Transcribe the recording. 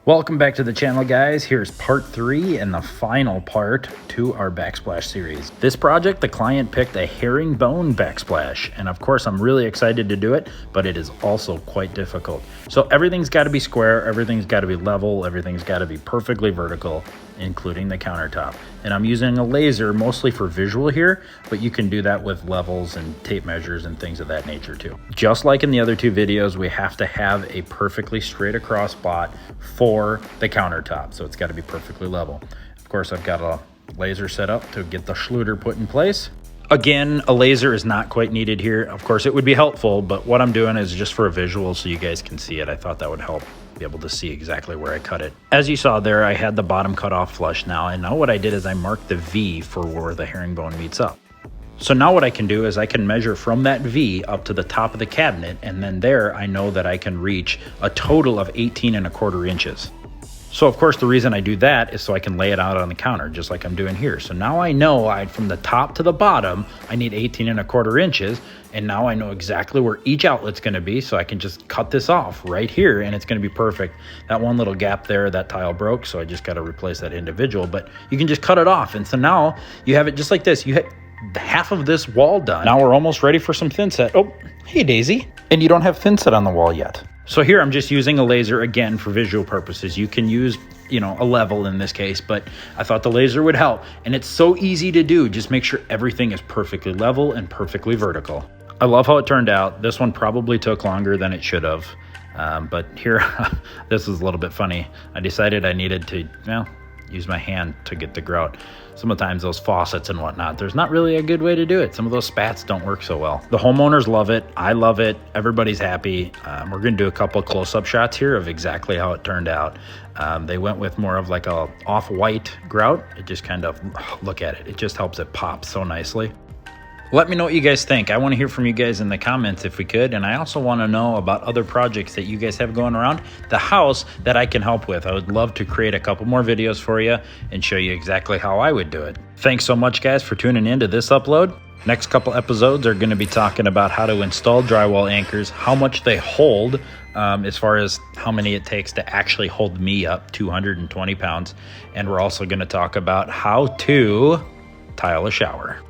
Welcome back to the channel, guys. Here's part 3 and the final part to our backsplash series. This project, the client picked a herringbone backsplash, and of course I'm really excited to do it, but it is also quite difficult. So everything's got to be square, everything's got to be level, everything's got to be perfectly vertical, including the countertop. And I'm using a laser mostly for visual here, but you can do that with levels and tape measures and things of that nature too. Just like in the other two videos, we have to have a perfectly straight across spot for the countertop, so it's got to be perfectly level. Of course, I've got a laser set up to get the schluter put in place. Again, a laser is not quite needed here. Of course, it would be helpful, but what I'm doing is just for a visual so you guys can see it. I thought that would help be able to see exactly where I cut it. As you saw there, I had the bottom cut off flush now, and now what I did is I marked the V for where the herringbone meets up. So now what I can do is I can measure from that V up to the top of the cabinet, and then there I know that I can reach a total of 18¼ inches. So of course the reason I do that is so I can lay it out on the counter just like I'm doing here. So now I know from the top to the bottom I need 18¼ inches, and now I know exactly where each outlet's going to be, so I can just cut this off right here and it's going to be perfect. That one little gap there, that tile broke, so I just got to replace that individual, but you can just cut it off, and so now you have it just like this. You have half of this wall done. Now we're almost ready for some thin set. Oh, hey Daisy. And you don't have thin set on the wall yet. So here I'm just using a laser again for visual purposes. You can use, a level in this case, but I thought the laser would help. And it's so easy to do. Just make sure everything is perfectly level and perfectly vertical. I love how it turned out. This one probably took longer than it should have. But here, this is a little bit funny. I decided I needed to, use my hand to get the grout. Sometimes those faucets and whatnot, there's not really a good way to do it. Some of those spats don't work so well. The homeowners love it. I love it. Everybody's happy. We're gonna do a couple close-up shots here of exactly how it turned out. They went with more of like a off-white grout. It just kind of, look at it. It just helps it pop so nicely. Let me know what you guys think. I want to hear from you guys in the comments if we could. And I also want to know about other projects that you guys have going around the house that I can help with. I would love to create a couple more videos for you and show you exactly how I would do it. Thanks so much, guys, for tuning in to this upload. Next couple episodes are going to be talking about how to install drywall anchors, how much they hold, as far as how many it takes to actually hold me up, 220 pounds. And we're also going to talk about how to tile a shower.